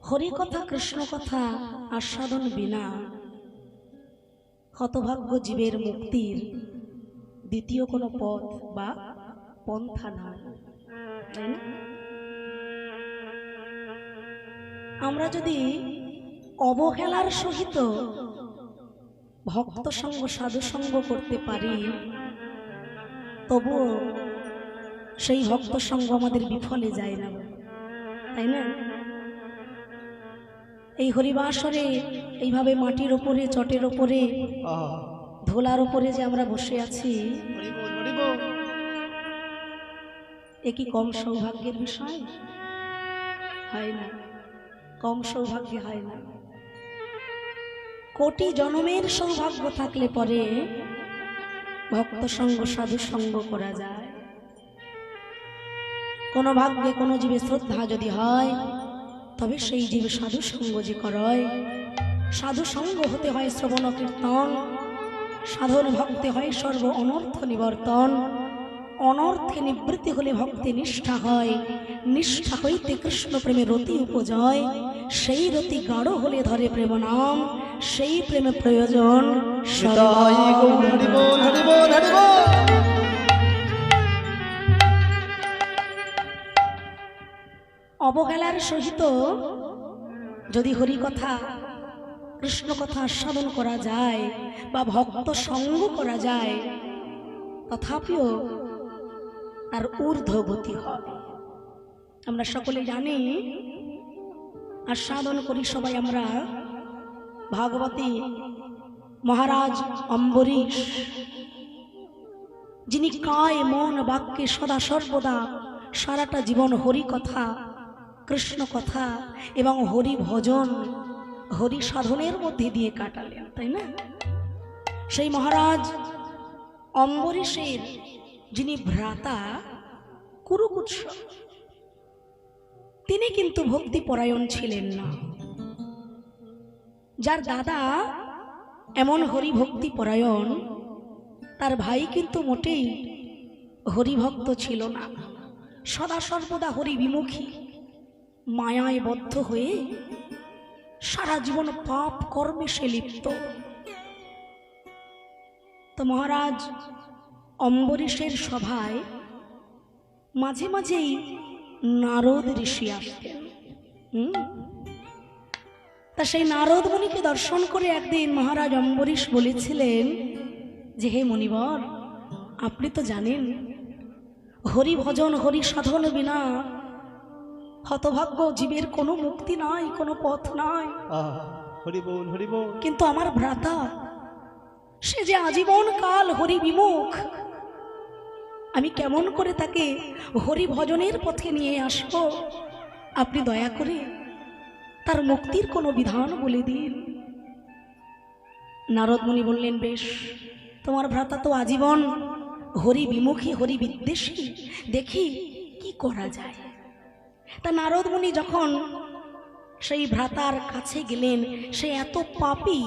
হরি কথা কৃষ্ণ কথা আস্বাদন বিনা হতভাগ্য জীবের মুক্তির দ্বিতীয় কোনো পথ বা পন্থা নাই, তাই না? আমরা যদি অবহেলার সহিত ভক্ত সঙ্গ সাধু সঙ্গ করতে পারি, তবুও সেই ভক্ত সঙ্গ আমাদের বিফলে যায় না, তাই না? এই হরিবাসরে এইভাবে মাটির ওপরে, চটের ওপরে, ধোলার ওপরে যে আমরা বসে আছি, এ কি কম সৌভাগ্যের বিষয়? হয় না, কম সৌভাগ্য হয় না। কোটি জন্মের সৌভাগ্য থাকলে পরে ভক্ত সঙ্গ সাধু সঙ্গ করা যায়। কোন ভাগ্যে কোন জীবে শ্রদ্ধা যদি হয়, তবে সেই জীবে সাধু সঙ্গ যে করয়। সাধু সঙ্গ হতে হয় শ্রবণ কীর্তন, সাধন ভক্তি হয় সর্ব অনর্থ নিবর্তন, অনর্থে নিবৃত্তি হলে ভক্তি নিষ্ঠা হয়, নিষ্ঠা হইতে কৃষ্ণ প্রেমে রতি উপজয়, সেই রতি গাঢ় হলে ধরে প্রেম নাম, সেই প্রেমে প্রয়োজন অবহেলার সহিত যদি হরি কথা কৃষ্ণ কথা আস্বাদন করা যায় বা ভক্ত সঙ্গ করা যায়, তথাপিও তার ঊর্ধ্বগতি হয়। আমরা সকলে জানি, আস্বাদন করি সবাই আমরা ভাগবতী মহারাজ অম্বরীশ, যিনি কায় মন বাক্যে সদা সর্বদা সারাটা জীবন হরি কথা কৃষ্ণ কথা এবং হরি ভজন হরি সাধনের মধ্যে দিয়ে কাটালেন, তাই না? সেই মহারাজ অম্বরীশের যিনি ভ্রাতা কুরুকুৎস, তিনি কিন্তু ভক্তিপরায়ণ ছিলেন না। যার দাদা এমন হরি ভক্তি পরায়ণ, তার ভাই কিন্তু মোটেই হরিভক্ত ছিল না, সদা সর্বদা হরি বিমুখী, মায়ায় বদ্ধ হয়ে সারা জীবন পাপ কর্মে সে লিপ্ত। তো মহারাজ অম্বরীশের সভায় মাঝে মাঝেই নারদ ঋষি আসতেন। তা সেই নারদ মুনিকে দর্শন করে একদিন মহারাজ অম্বরীশ বলেছিলেন যে, হে মুনিবর, আপনি তো জানেন হরি ভজন হরি সাধন বিনা হতভাগ্য জীবের কোনো মুক্তি নাই, কোনো পথ নাই। কিন্তু আমার ভ্রাতা, সে যে আজীবন কাল হরি বিমুখ, আমি কেমন করে তাকে হরি ভজনের পথে নিয়ে আসব? আপনি দয়া করে তার মুক্তির কোনো বিধান বলে দিন। নারদ মুনি বললেন, বেশ, তোমার ভ্রাতা তো আজীবন হরি বিমুখী হরি বিদ্বেষী, দেখি কি করা যায়। তা নারদ মুনি যখন সেই ভ্রাতার কাছে গেলেন, সে এত পাপী,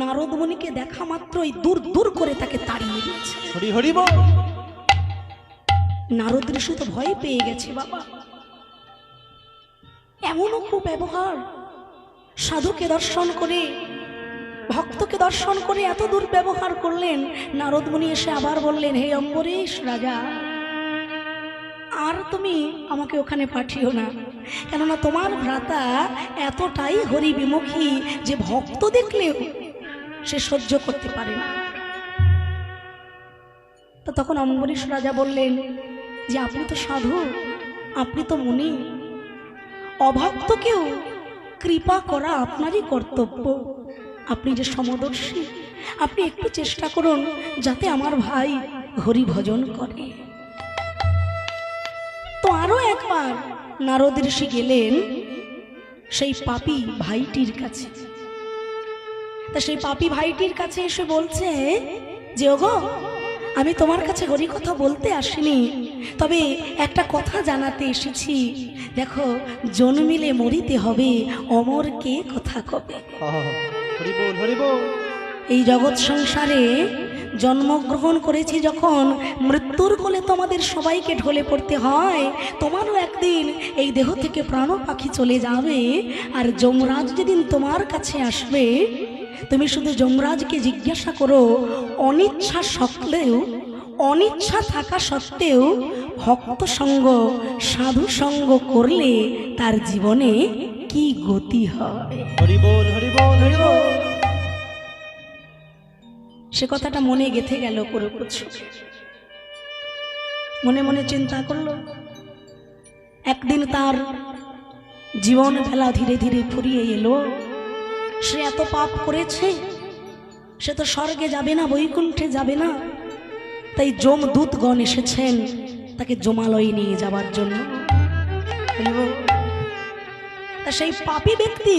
নারদ মুনিকে দেখা মাত্রই দূর দূর করে তাকে তাড়িয়ে দিয়েছে। নারদ ঋষি তো ভয় পেয়ে গেছে, বাবা এমনও খুব ব্যবহার, সাধুকে দর্শন করে ভক্তকে দর্শন করে এত দূর ব্যবহার করলেন। নারদ মুনি এসে আবার বললেন, হে অম্বরীশ রাজা, আর তুমি আমাকে ওখানে পাঠিও না, কেননা তোমার ভ্রাতা এতটাই হরি বিমুখী যে ভক্ত দেখলেও সে সহ্য করতে পারে না। তো তখন অম্বরীশ রাজা বললেন যে, আপনি তো সাধু, আপনি তো মুনি, অভক্তকেও কৃপা করা আপনারই কর্তব্য। আপনি যে সমদর্শী, আপনি একটু চেষ্টা করুন যাতে আমার ভাই হরি ভজন করে। তো আরো একবার নারদ ঋষি গেলেন সেই পাপী ভাইটির কাছে। তা সেই পাপী ভাইটির কাছে এসে বলছে যে, ওগো, আমি তোমার কাছে হরি কথা বলতে আসিনি, তবে একটা কথা জানাতে এসেছি। দেখো, জন্মিলে মরিতে হবে, অমর কে কথা কবে। এই জগৎ সংসারে জন্মগ্রহণ করেছি যখন, মৃত্যুর কোলে তোমাদের সবাইকে ঢলে পড়তে হয়। তোমারও একদিন এই দেহ থেকে প্রাণ পাখি চলে যাবে, আর যমরাজ যেদিন তোমার কাছে আসবে, তুমি শুধু যমরাজকে জিজ্ঞাসা করো, অনিচ্ছা সত্ত্বেও, অনিচ্ছা থাকা সত্ত্বেও ভক্ত সঙ্গ, সাধু সঙ্গ করলে তার জীবনে কি গতি হয়। হরি বল, হরি বল, হরি বল। সে কথাটা মনে গেঁথে গেল কুরুকুচ। মনে মনে চিন্তা করলো, একদিন তার জীবন বেলা ধীরে ধীরে ফুরিয়ে এলো। সে এত পাপ করেছে, সে তো স্বর্গে যাবে না, বৈকুণ্ঠে যাবে না। তাই যমদূতগণ এসেছেন তাকে যমালয়ে নিয়ে যাবার জন্য। তা সেই পাপী ব্যক্তি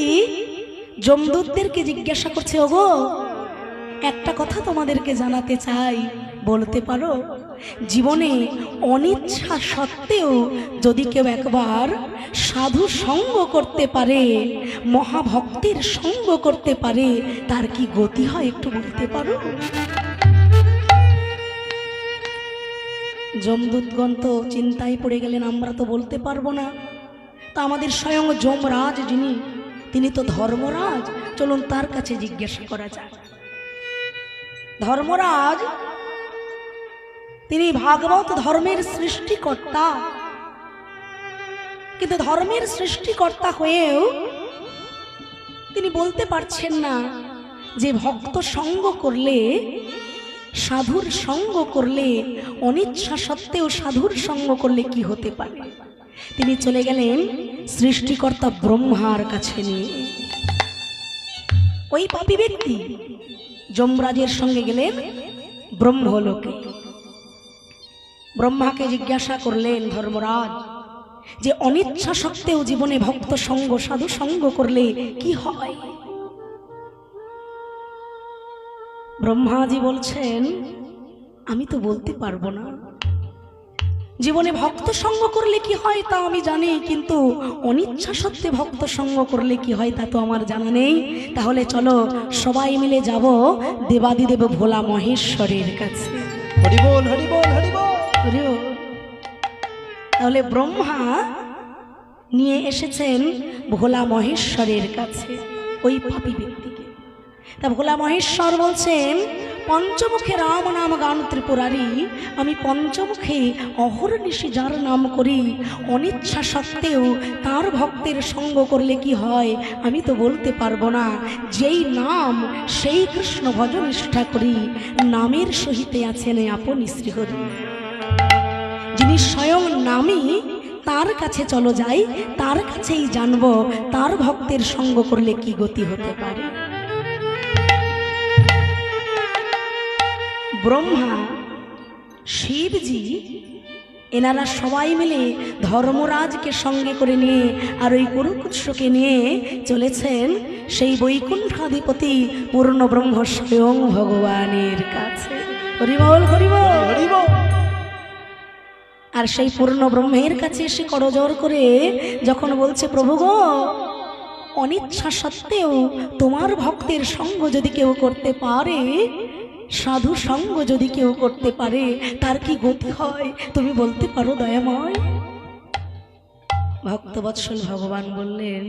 যমদূতদেরকে জিজ্ঞাসা করছে, ওগো একটা কথা তোমাদেরকে জানাতে চাই, বলতে পারো? জীবনে অনিচ্ছা সত্ত্বেও যদি কেউ একবার সাধু সঙ্গ করতে পারে, মহাভক্তের সঙ্গ করতে পারে, তার কি গতি হয় একটু বলতে পারো? যমদূতগণ তো চিন্তায় পড়ে গেলেন, আমরা তো বলতে পারবো না। তা আমাদের স্বয়ং যমরাজ যিনি, তিনি তো ধর্মরাজ, চলুন তার কাছে জিজ্ঞাসা করা যাক। ধর্মরাজ তিনি ভাগবত ধর্মের সৃষ্টিকর্তা, কিন্তু ধর্মের সৃষ্টিকর্তা হয়েও তিনি বলতে পারছেন না যে ভক্ত সঙ্গ করলে, সাধুর সঙ্গ করলে, অনিচ্ছা সত্ত্বেও সাধুর সঙ্গ করলে কি হতে পারে। তিনি চলে গেলেন সৃষ্টিকর্তা ব্রহ্মার কাছে নিয়ে। ওই পাপী ব্যক্তি যমরাজের সঙ্গে গেলেন ব্রহ্মলোকে। ব্রহ্মাকে জিজ্ঞাসা করলেন ধর্মরাজ যে অনিচ্ছা সত্ত্বেও জীবনে ভক্ত সঙ্গ, সাধু সঙ্গ করলে কি হয়। ব্রহ্মাজি বলছেন, আমি তো বলতে পারবো না। জীবনে ভক্ত সঙ্গ করলে কি হয় তা আমি জানি, কিন্তু অনিচ্ছা সত্ত্বে ভক্ত সঙ্গ করলে কি হয় তা তো আমার জানা নেই। তাহলে চলো সবাই মিলে যাব দেবাদিদেব ভোলা মহেশ্বরের কাছে। হরি বল, হরি বল, হরি বল। তাহলে ব্রহ্মা নিয়ে এসেছেন ভোলা মহেশ্বরের কাছে ওই পাপী ব্যক্তিকে। তা ভোলা মহেশ্বর বলছেন, পঞ্চমুখে রাম নাম গান ত্রিপুরারি, আমি পঞ্চমুখে অহর্নিশি যার নাম করি, অনিচ্ছা সত্ত্বেও তার ভক্তের সঙ্গ করলে কি হয় আমি তো বলতে পারবো না। যেই নাম সেই কৃষ্ণ ভজন নিষ্ঠা করি, নামের সহিতে আছেন আপনি শ্রীহরি। যিনি স্বয়ং নামই, তার কাছে চলো যাই, তার কাছেই জানবো তার ভক্তের সঙ্গ করলে কি গতি হতে পারে। ব্রহ্মা, শিবজি, এনারা সবাই মিলে ধর্মরাজকে সঙ্গে করে নিয়ে আর ওই কুরুকুৎসকে নিয়ে চলেছেন সেই বৈকুণ্ঠাধিপতি পূর্ণ ব্রহ্ম স্বয়ং ভগবানের কাছে। হরি বল, হরি বল, হরি বল। আর সেই পূর্ণ ব্রহ্মের কাছে এসে করজোড় করে যখন বলছে, প্রভু গো, অনিচ্ছা সত্ত্বেও তোমার ভক্তের সঙ্গ যদি কেউ করতে পারে, সাধু সঙ্গ যদি কেউ করতে পারে, তার কি গতি হয় তুমি বলতে পারো দয়াময়? ভক্তবৎসল ভগবান বললেন,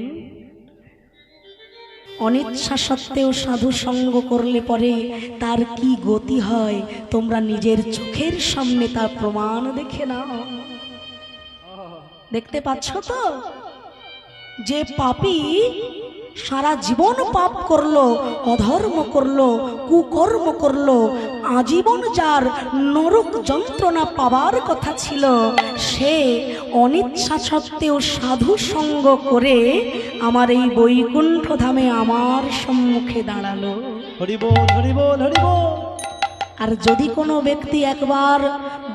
অনিচ্ছা সত্ত্বেও সাধু সঙ্গ করলে পরে তার কি গতি হয় তোমরা নিজের চোখের সামনে তার প্রমাণ দেখে নাও। দেখতে পাচ্ছ তো, যে পাপী সারা জীবন পাপ করলো, অধর্ম করলো, কুকর্ম করলো, আজীবন যার নরক যন্ত্রণা পাবার কথা ছিল, সে অনিচ্ছা সত্ত্বেও সাধু সঙ্গ করে আমার এই বৈকুণ্ঠ ধামে আমার সম্মুখে দাঁড়ালো। হরি বল, হরি বল, হরি বল। আর যদি কোনো ব্যক্তি একবার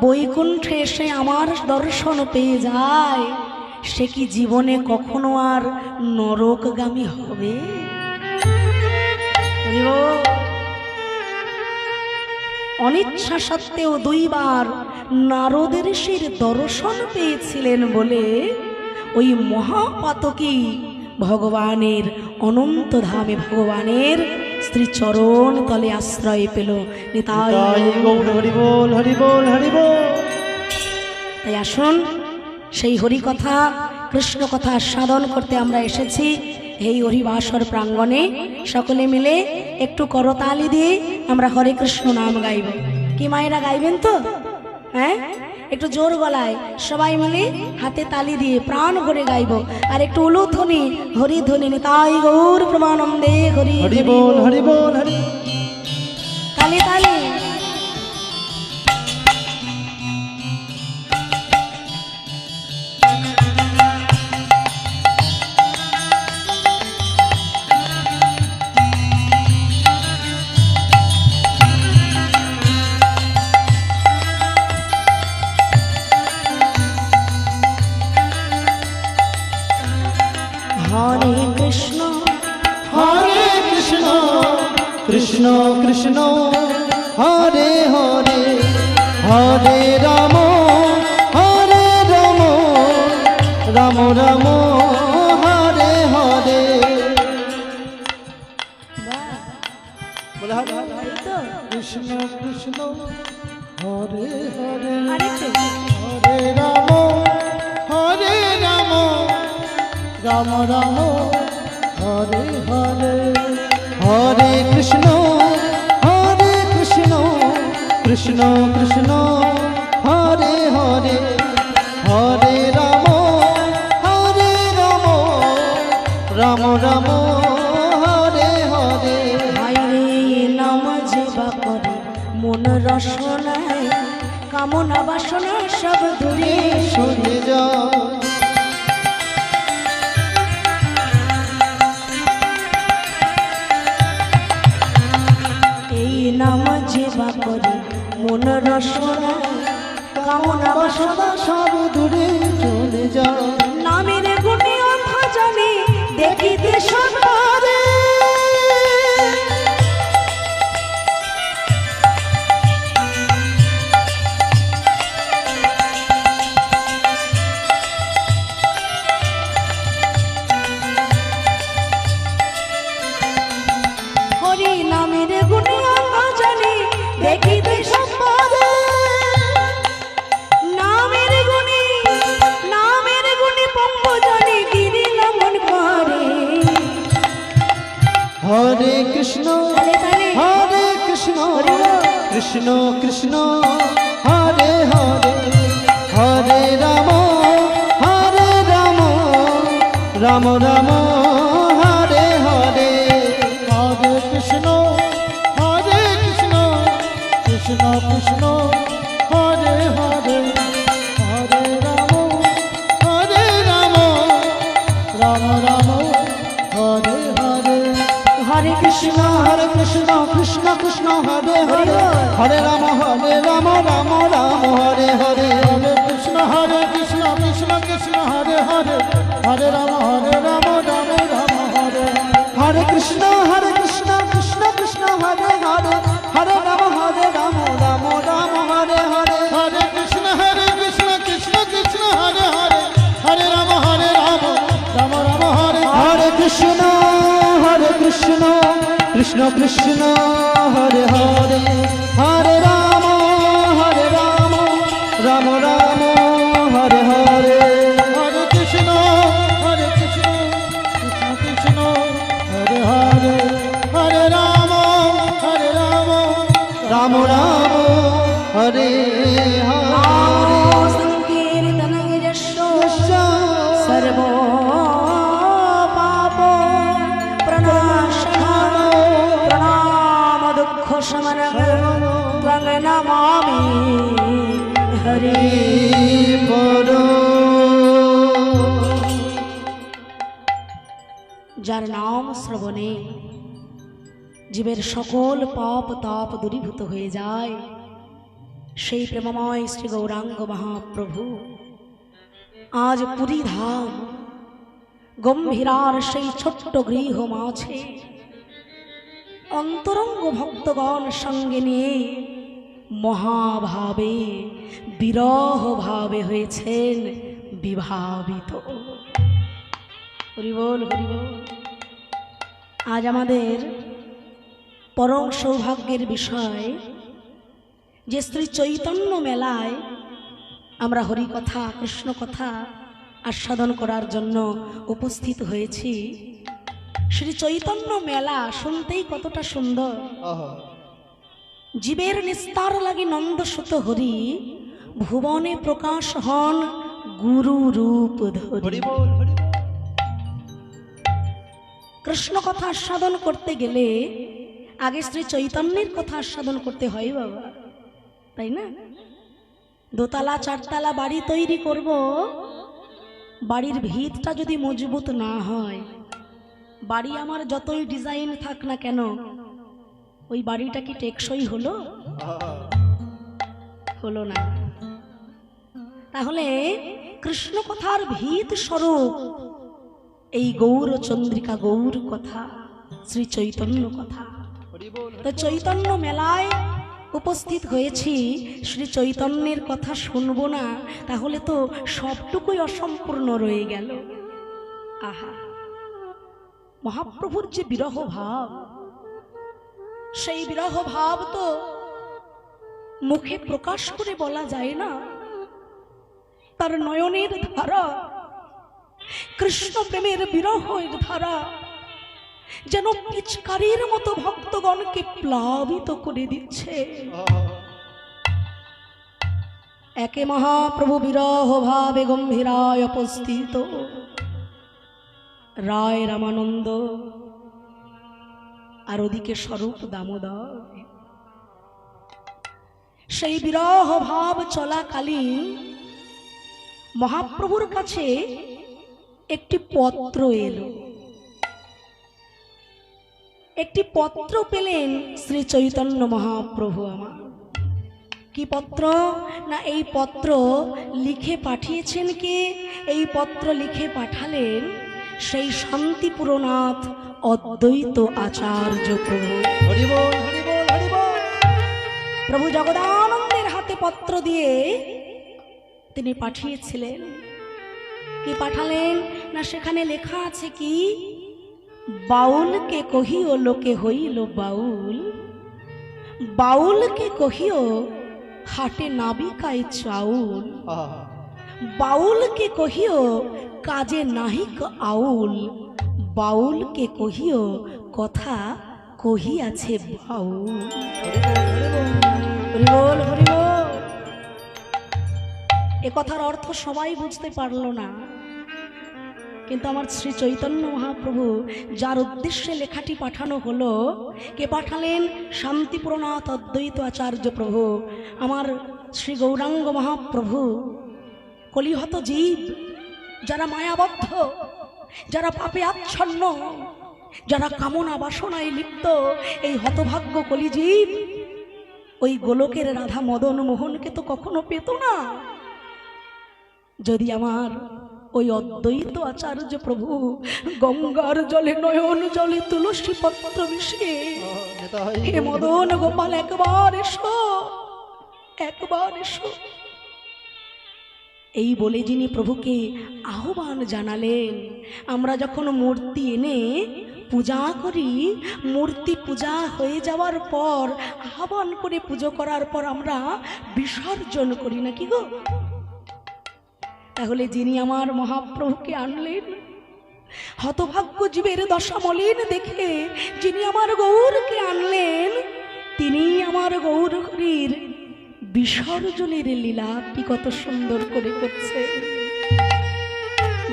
বৈকুণ্ঠে এসে আমার দর্শন পেয়ে যায়, সে কি জীবনে কখনো আর নরকগামী হবে? অনিচ্ছা সত্ত্বেও দুইবার নারদ ঋষির দর্শন পেয়েছিলেন বলে ওই মহাপাতকী ভগবানের অনন্ত ধামে, ভগবানের স্ত্রী চরণ তলে আশ্রয় পেল। নিতাই তাই গৌর হরি বল হরি বল হরি বল। তাই আসুন সেই হরি কথা কৃষ্ণ কথা সাধন করতে আমরা এসেছি এই হরিবাসর প্রাঙ্গণে। সকলে মিলে একটু করতালি দিয়ে আমরা হরে কৃষ্ণ নাম গাইব। কি মায়েরা গাইবেন তো? হ্যাঁ, একটু জোর গলায় সবাই মিলে হাতে তালি দিয়ে প্রাণ ভরে গাইব। আর একটু উলুধ্বনি হরি ধ্বনি নিতাই গৌর প্রমানন্দে হরি হরি বল হরি বল হরি। তালি তালি। হরে কৃষ্ণ হরে কৃষ্ণ কৃষ্ণ কৃষ্ণ হরে হরে হরে রাম রাম রাম হরে হরে। বলে হরে হরে এই তো কৃষ্ণ কৃষ্ণ হরে হরে আরেকটু হরে রাম রাম রাম হরে হরে হরে কৃষ্ণ কৃষ্ণ কৃষ্ণ হরে হরে হরে রাম রাম রাম হরে হরে। হায়রে নাম যেবা করে মন রসনায় কামনা বাসনা সব দূরে শুনে যাও এই নাম যেবা করে মন রসনায় কামনা বাসনা সব দূরে চলে যাও। নামের গুণে অন্ধ জানে দেখিতে সবারে হরি নামের গুণে অন্ধ জানে দেখিতে সবারে নামের গুণে পঙ্গ জানে গিরি লঙ্ঘন করে। হরে কৃষ্ণ তালে তালে হরে কৃষ্ণ হরি বল। কৃষ্ণ কৃষ্ণ হরে হরে হরে রাম রাম রাম হরে হরে হরে কৃষ্ণ কৃষ্ণ কৃষ্ণ হরে হরে হরে রাম রাম রাম হরে হরে হরে কৃষ্ণ কৃষ্ণ কৃষ্ণ কৃষ্ণ হরে হরে হরে রাম রাম রাম হরে হরে হরে কৃষ্ণ কৃষ্ণ কৃষ্ণ হরে হরে হরে রাম রাম রাম হরে হরে কৃষ্ণ কৃষ্ণ কৃষ্ণ হরে হরে হরে রাম রাম রাম হরে হরে হরে কৃষ্ণ কৃষ্ণ কৃষ্ণ হরে হরে হরে রাম রাম রাম হরে হরে কৃষ্ণ কৃষ্ণ কৃষ্ণ হরে হরে হরে রাম রাম রাম হরে হরে হরে কৃষ্ণ কৃষ্ণ কৃষ্ণ হরে হরে হরে রাম রাম রাম হরে হরে। সংকীর্তন যশ সর্ব পাপ প্রণাশন প্রণাম দুঃখ শমন ত্বং নমামি হরি। যার নাম শ্রবণে জীবের সকল পাপ তাপ দূরীভূত হয়ে যায় সেই প্রেমময় শ্রী গৌরাঙ্গ মহাপ্রভু আজ পুরী ধাম গম্ভীরার সেই ছোট্ট গৃহ মাঝে অন্তরঙ্গ ভক্তগণ সঙ্গে নিয়ে মহাভাবে বিরহ ভাবে হয়েছেন বিভাবিত। হরি বল হরি বল। আজ আমাদের পরম সৌভাগ্যের বিষয় যে শ্রী চৈতন্য মেলায় আমরা হরিকথা কৃষ্ণ কথা আস্বাদন করার জন্য উপস্থিত হয়েছি। শ্রী চৈতন্য মেলা শুনতেই কতটা সুন্দর। জীবের নিস্তার লাগি নন্দসুত হরি, ভুবনে প্রকাশ হন গুরু রূপ ধরি। কৃষ্ণ কথা আস্বাদন করতে গেলে আগে শ্রী চৈতন্যের কথা আস্বাদন করতে হয় বাবা, তাই না? দোতলা চারতলা বাড়ি তৈরি করব, বাড়ির ভিতটা যদি মজবুত না হয়, বাড়ি আমার যতই ডিজাইন থাক না কেন, ওই বাড়িটা কি টেকসই হলো? হলো না। তাহলে কৃষ্ণ কথার ভিত স্বরূপ এই গৌর চন্দ্রিকা গৌর কথা, শ্রী চৈতন্য কথা। তো চৈতন্য মেলায় উপস্থিত হয়েছি, শ্রী চৈতন্যের কথা শুনবো না, তাহলে তো সবটুকুই অসম্পূর্ণ রয়ে গেল। আহা, মহাপ্রভুর যে বিরহ ভাব, সেই বিরহ ভাব তো মুখে প্রকাশ করে বলা যায় না। তার নয়নের ধারা, কৃষ্ণ প্রেমের বিরহের ধারা যেন পিচকারির মতো ভক্তগণকে প্লাবিত করে দিচ্ছে। একে মহাপ্রভু বিরহ ভাবে গম্ভীরায় উপস্থিত, রায় রামানন্দ, আর ওদিকে স্বরূপ দামোদর। সেই বিরহ ভাব চলাকালীন মহাপ্রভুর কাছে একটি পত্র এলো। একটি পত্র পেলেন শ্রী চৈতন্য মহাপ্রভু আমার। কি পত্র? না, এই পত্র লিখে পাঠিয়েছেন কে? এই পত্র লিখে পাঠালেন সেই শান্তিপুরনাথ অদ্বৈত আচার্য প্রভু। প্রভু জগদানন্দের হাতে পত্র দিয়ে তিনি পাঠিয়েছিলেন। কি পাঠালেন? না, সেখানে লেখা আছে কি, বাউলকে কহিও লোকে হইল বাউল, বাউলকে কহিও হাটে নাবিকায় চাউল, বাউলকে কহিও কাজে নাহিক আউল, বাউলকে কহিও কথা কহিয়াছে বাউল। হরি বল, হরি বল। এ কথার অর্থ সবাই বুঝতে পারল না, কিন্তু আমার শ্রী চৈতন্য মহাপ্রভু যার উদ্দেশ্যে লেখাটি পাঠানো হলো, কে পাঠালেন? শান্তিপুরনাথ অদ্বৈত আচার্য প্রভু, আমার শ্রী গৌরাঙ্গ মহাপ্রভু। কলিহত জীব, যারা মায়াবদ্ধ, যারা পাপে আচ্ছন্ন, যারা কামনা বাসনায় লিপ্ত, এই হতভাগ্য কলিজীব ওই গোলকের রাধা মদন মোহনকে তো কখনো পেত না। যদি আমার ওই অদ্বৈত আচার্য প্রভু গঙ্গার জলে নয়ন জলে তুলসী পত্র মিশিয়ে, হে মদন গোপাল একবার এসো, একবার এসো, এই বলে যিনি প্রভুকে আহ্বান জানালেন। আমরা যখন মূর্তি এনে পূজা করি, মূর্তি পূজা হয়ে যাওয়ার পর আহ্বান করে পুজো করার পর আমরা বিসর্জন করি না কি গো? তাহলে যিনি আমার মহাপ্রভুকে আনলেন, হতভাগ্য জীবের দশা মলিন দেখে যিনি আমার গৌরকে আনলেন, তিনি আমার গৌর হরির বিসর্জনের লীলাটি কত সুন্দর করে করছে।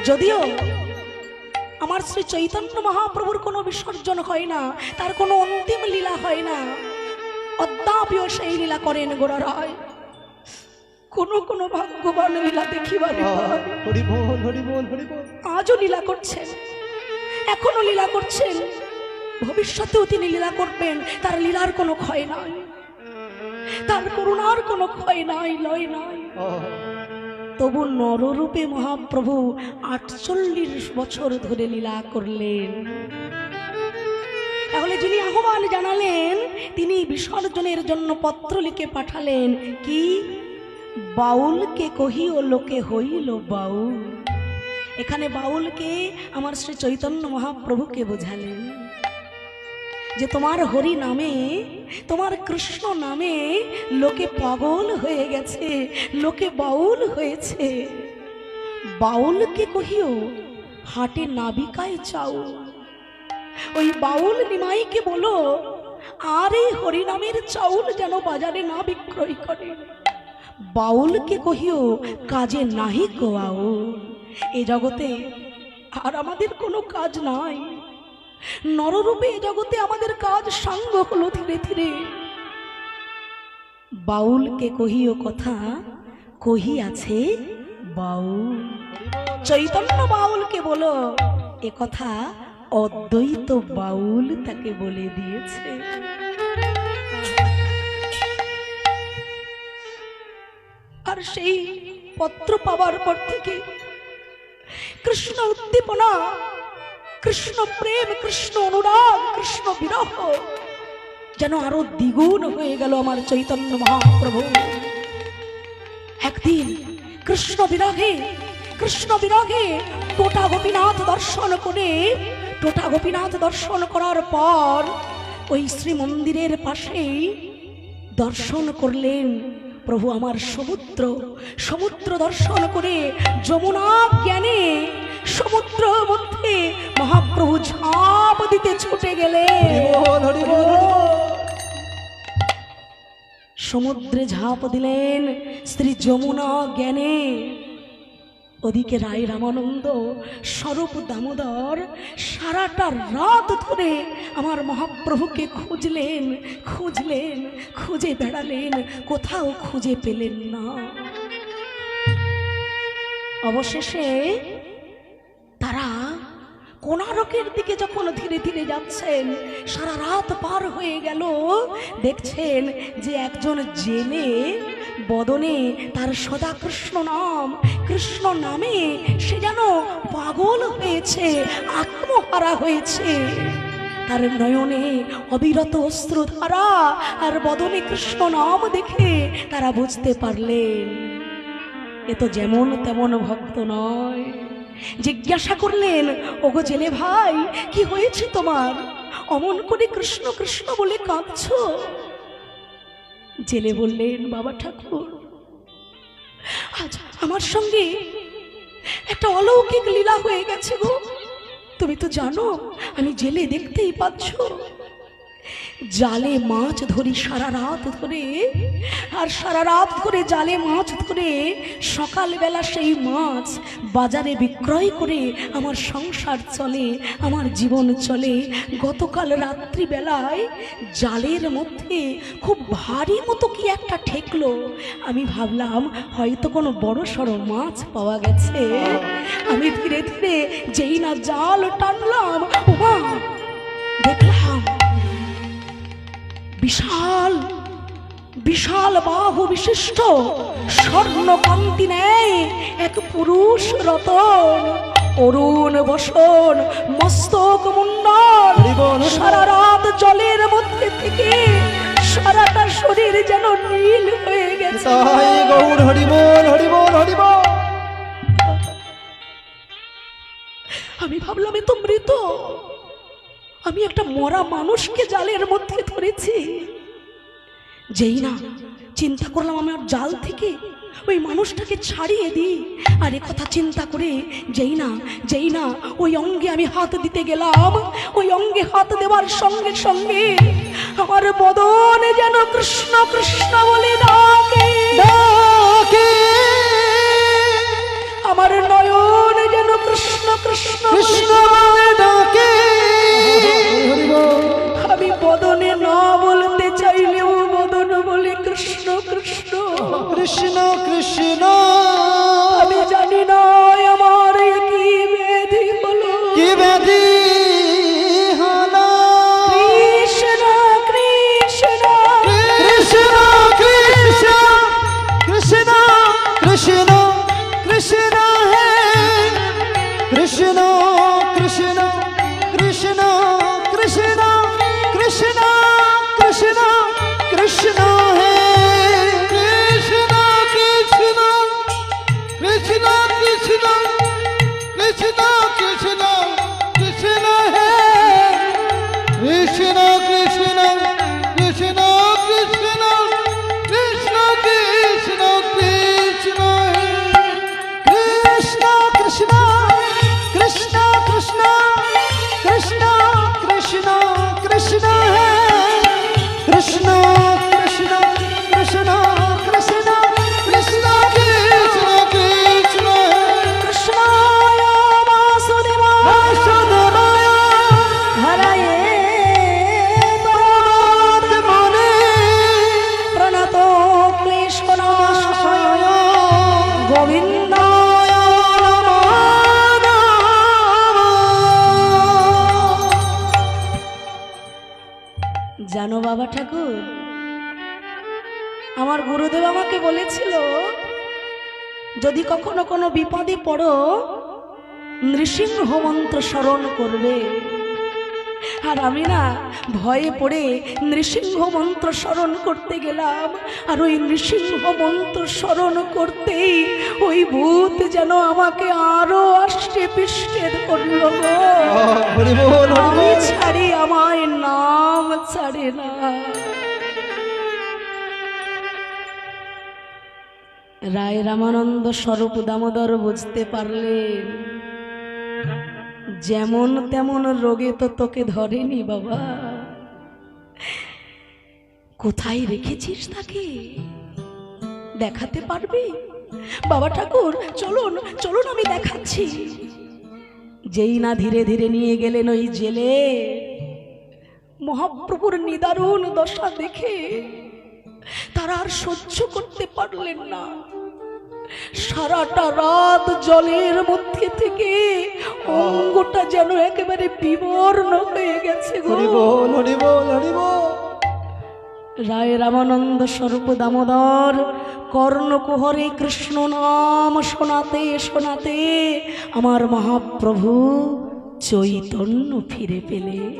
যদিও আমার শ্রী চৈতন্য মহাপ্রভুর কোনো বিসর্জন হয় না, তার কোনো অন্তিম লীলা হয় না, অদ্যাপিও সেই লীলা করেন গোরারায়। কোন কোন ভাগ্যবান লীলা দেখিবার আজও লীলা করছেন, এখনো লীলা করছেন, ভবিষ্যতেও তিনি লীলা করবেন। তার লীলার কোনো ক্ষয় নাই, তার করুণার কোনো ক্ষয় নাই, লয় নাই। তবু নররূপে মহাপ্রভু 48 বছর ধরে লীলা করলেন। তাহলে যিনি আহ্বান জানালেন, তিনি বিসর্জনের জন্য পত্র লিখে পাঠালেন। কি? বাউলকে কহিও লোকে হইল বাউল। এখানে বাউলকে আমার শ্রী চৈতন্য মহাপ্রভুকে বোঝালেন। যে তোমার হরি নামে, তোমার কৃষ্ণ নামে লোকে পাগল হয়ে গেছে, লোকে বাউল হয়েছে। বাউলকে কহিও হাটে নাবিকায় চাও। ওই বাউল নিমাইকে বলো আর এই হরিনামের চাউল যেন বাজারে না বিক্রয় করে। বাউলকে কহিও কাজে নাহি কোয়াও। এ জগতে আর আমাদের কোনো কাজ নাই। নররূপে এ জগতে আমাদের কাজ সাঙ্গ হলো ধীরে ধীরে। বাউলকে কহিও কথা কহি আছে বাউল। চৈতন্য বাউলকে বলো এ কথা অদ্বৈত বাউল তাকে বলে দিয়েছে। আর সেই পত্র পাওয়ার পর থেকে কৃষ্ণ উদ্দীপনা, কৃষ্ণ প্রেম, কৃষ্ণ অনুরাগ, কৃষ্ণ বিরহ যেন আরো দ্বিগুণ হয়ে গেল আমার চৈতন্য মহাপ্রভু। একদিন কৃষ্ণ বিরহে টোটা গোপীনাথ দর্শন করে, টোটা গোপীনাথ দর্শন করার পর ওই শ্রী মন্দিরের পাশেই দর্শন করলেন প্রভু আমার সমুদ্র দর্শন করে যমুনা জ্ঞানে সমুদ্র মধ্যে মহাপ্রভু ঝাঁপ দিতে ছুটে গেলেন। সমুদ্রে ঝাঁপ দিলেন শ্রী যমুনা জ্ঞানে। ওদিকে রায় রামানন্দ স্বরূপ দামোদর সারাটা রাত ধরে আমার মহাপ্রভুকে খুঁজে বেড়ালেন, কোথাও খুঁজে পেলেন না। অবশেষে তারা কোণারকের দিকে যখন ধীরে ধীরে যাচ্ছেন, সারা রাত পার হয়ে গেল, দেখছেন যে একজন জেলে বদনে তার সদা কৃষ্ণ নামে সে যেন পাগল হয়েছে, আত্মহারা হয়েছে। তার নয়নে অবিরত অশ্রুধারা আর বদনে কৃষ্ণ নাম দেখে তারা বুঝতে পারলেন এ তো যেমন তেমন ভক্ত নয়। জিজ্ঞাসা করলেন, ওগো জেলে ভাই, কি হয়েছে তোমার? অমন করে কৃষ্ণ কৃষ্ণ বলে কাঁদছ? জেলে বললেন, বাবা ঠাকুর, আজ আমার সঙ্গে একটা অলৌকিক লীলা হয়ে গেছে গো। তুমি তো জানো আমি জেলে, দেখতেই পাচ্ছ। জালে মাছ ধরি সারা রাত ধরে, আর সারা রাত ধরে জালে মাছ ধরে সকালবেলা সেই মাছ বাজারে বিক্রয় করে আমার সংসার চলে, আমার জীবন চলে। গতকাল রাত্রিবেলায় জালের মধ্যে খুব ভারী মতো কি একটা ঠেকলো। আমি ভাবলাম হয়তো কোনো বড় সড়ো মাছ পাওয়া গেছে। আমি ধীরে ধীরে যেই না জাল টানলাম, ওমা দেখলাম বিশাল বিশাল বাহু বিশিষ্ট স্বর্ণকান্তি নেয় এক পুরুষ রতন, অরুণ বসন, মস্তক মুন্ডন, সারা রাত জলের মধ্যে থেকে সারাটা শরীর যেন নীল হয়ে গেছে। আমি ভাবলাম এ তো মৃত। আমি একটা মরা মানুষকে জালের মধ্যে ধরেছি। যেই না চিন্তা করলাম আমার জাল থেকে ওই মানুষটাকে ছাড়িয়ে দিই, আর কথা চিন্তা করে যেই না ওই অঙ্গে আমি হাত দিতে গেলাম, ওই অঙ্গে হাত দেওয়ার সঙ্গে সঙ্গে আমার বদন যেন কৃষ্ণ কৃষ্ণ বলে ডাকে, আমার নয়ন যেন কৃষ্ণ কৃষ্ণ কৃষ্ণ বলে ডাকে। আমি বদনে না বলতে চাইলেও বদন বলে কৃষ্ণ কৃষ্ণ কৃষ্ণ কৃষ্ণ। আমি জানি না আমার কি ব্যাধি হলো, কি ব্যাধি হলো। কৃষ্ণ কৃষ্ণ কৃষ্ণ কৃষ্ণ কৃষ্ণ কৃষ্ণ কৃষ্ণ হে কৃষ্ণ কৃষ্ণ কৃষ্ণ কৃষ্ণ কৃষ্ণ হে কৃষ্ণ কৃষ্ণ কৃষ্ণ কৃষ্ণ কৃষ্ণ কৃষ্ণ কৃষ্ণ কৃষ্ণায় বাসুদেবায় বাসুদেবায় হরয়ে মনে প্রণত ক্লেশনাশায় গোবিন্দায় জানো বাবা ঠাকুর, আমার গুরুদেব আমাকে বলেছিল যদি কখনো কোনো বিপদে পড়ো নৃসিংহ মন্ত্র স্মরণ করবে। আর আমি না ভয়ে পড়ে নৃসিংহ মন্ত্র স্মরণ করতে গেলাম, আর ওই নৃসিংহ মন্ত্র স্মরণ করতেই ওই ভূত যেন আমাকে আরো আষ্টে পিষ্টে ধরল গো। হরি বল হরি আমি বল ছাড়ি আমায় নাম ছাড়ে না। রায় রামানন্দ স্বরূপ দামোদর বুঝতে পারলেন যেমন তেমন রোগে তো তোকে ধরেনি বাবা, কোথায় রেখেছিস তাকে দেখাতে পারবি? বাবা ঠাকুর চলুন চলুন আমি দেখাচ্ছি। যেই না ধীরে ধীরে নিয়ে গেলেন ওই জেলে, মহাপ্রভুর নিদারুণ দশা দেখে তারা আর সহ্য করতে পারলেন না। সারাটা রাত জলের মধ্যে থেকে অঙ্গটা যেন একেবারে বিবর্ণ হয়ে গেছে গো। হরি বল হরি বল হরি বল রায় রামানন্দ স্বরূপ দামোদর কর্ণকুহরে কৃষ্ণ নাম শোনাতে শোনাতে আমার মহাপ্রভু চৈতন্য ফিরে পেলেন।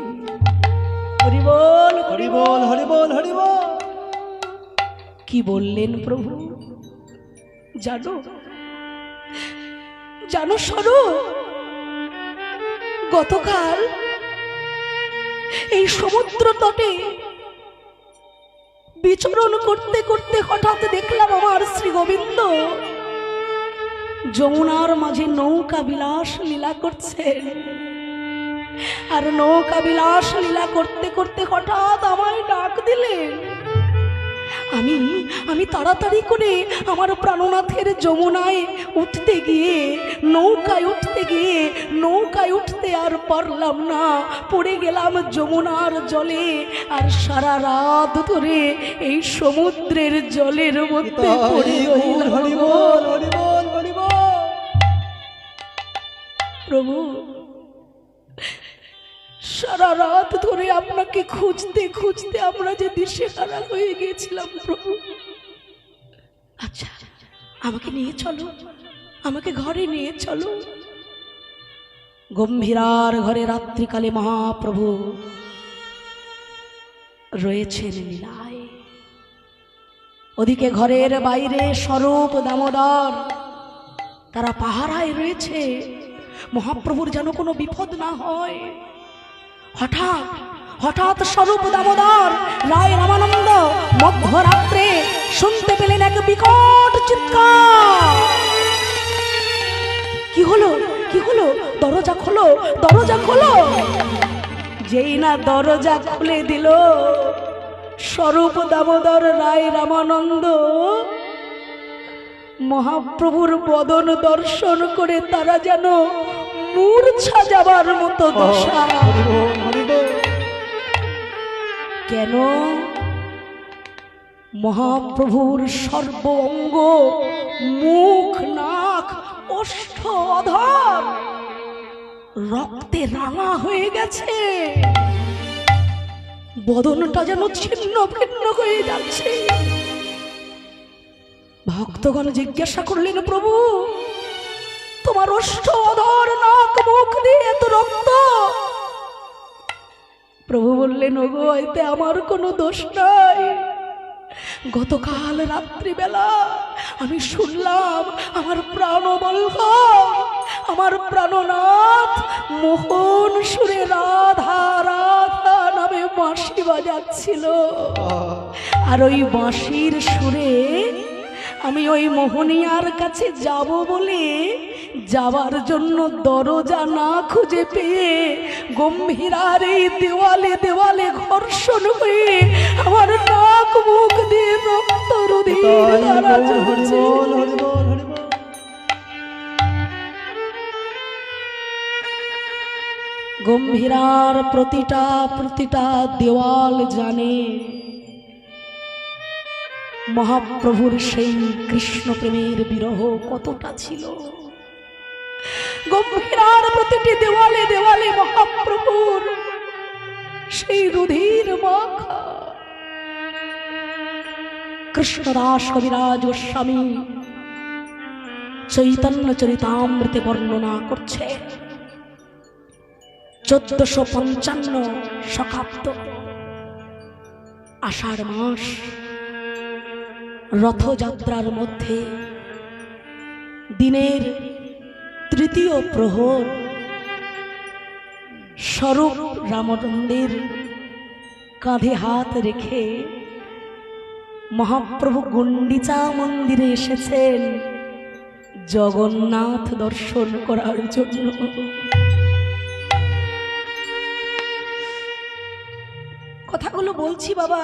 হরি বল হরি বল হরি বল হরি বল কি বললেন প্রভু জানো? জানো স্বরূপ, গতকাল এই সমুদ্র তটে বিচরণ করতে করতে হঠাৎ দেখলাম আমার শ্রী গোবিন্দ যমুনার মাঝে নৌকা বিলাস লীলা করছেন। আর নৌকা বিলাস লীলা করতে করতে হঠাৎ আমায় ডাক দিলেন। আমি তাড়াতাড়ি করে আমার প্রাণনাথের যমুনায় উঠতে গিয়ে নৌকায় উঠতে আর পারলাম না, পড়ে গেলাম যমুনার জলে। আর সারা রাত ধরে এই সমুদ্রের জলের মধ্যে পড়ে রইলাম। হরি বল হরি বল হরি বল প্রভু সারা রাত ধরে আপনাকে খুঁজতে খুঁজতে আমরা যে দিশেহারা হয়ে গিয়েছিলাম প্রভু। আচ্ছা আমাকে নিয়ে চলো, আমাকে ঘরে নিয়ে চলো। গম্ভীরার ঘরে রাত্রিকালে মহাপ্রভু রয়েছেন লীলায়। ওদিকে ঘরের বাইরে স্বরূপ দামোদর তারা পাহারায় রয়েছে, মহাপ্রভুর যেন কোনো বিপদ না হয়। হঠাৎ হঠাৎ স্বরূপ দামোদর রায় রামানন্দ মধ্যরাত্রে শুনতে পেলেন এক বিকট চিৎকার। কি হলো কি হলো? দরজা খোলো দরজা খোলো। যেই না দরজা খুলে দিল স্বরূপ দামোদর রায় রামানন্দ মহাপ্রভুর বদন দর্শন করে তারা যেন মূর্ছা যাবার মতো দশা। কেন? মহাপ্রভুর সর্ব অঙ্গ, মুখ, নাক, ওষ্ঠ, অধর রক্তে রাঙা হয়ে গেছে। বদনটা যেন ছিন্ন ভিন্ন হয়ে যাচ্ছে। ভক্তগণ জিজ্ঞাসা করলেন, প্রভু তোমার ওষ্ঠ, অধর, নাক, মুখ দিয়ে এত রক্ত? প্রভু বললেন, ওগো এতে আমার কোনো দোষ নাই। গতকাল রাত্রিবেলা আমি শুনলাম আমার প্রাণবল্লভ, আমার প্রাণনাথ মোহন সুরে রাধা রাধা নামে বাঁশি বাজাচ্ছিল। আর ওই বাঁশির সুরে আমি ওই মোহনিয়ার কাছে যাব বলে যাওয়ার জন্য দরজা না খুঁজে পেয়ে গম্ভীরার এই দেওয়ালে দেওয়ালে ঘর্ষণ হয়ে আমার নাক মুখ দিয়ে রক্ত রুধির ধারা ঝরছে। গম্ভীরার প্রতিটা প্রতিটা দেওয়াল জানে মহাপ্রভুর সেই কৃষ্ণ প্রেমের বিরহ কতটা ছিল। গম্ভীরার প্রতিটি দেওয়ালে দেওয়ালে মহাপ্রভুর সেই রুধির মাখা। কৃষ্ণদাস কবিরাজ গোস্বামী চৈতন্য চরিতামৃতে বর্ণনা করছে 1455 শকাব্দ আষাঢ় মাস রথযাত্রার মধ্যে দিনের তৃতীয় প্রহর স্বরূপ রামচন্দ্রের কাঁধে হাত রেখে মহাপ্রভু গুন্ডিচা মন্দিরে এসেছেন জগন্নাথ দর্শন করার জন্য। কথাগুলো বলছি বাবা,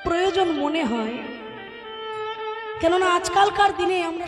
প্রয়োজন মনে হয়, কেননা আজকালকার দিনে আমরা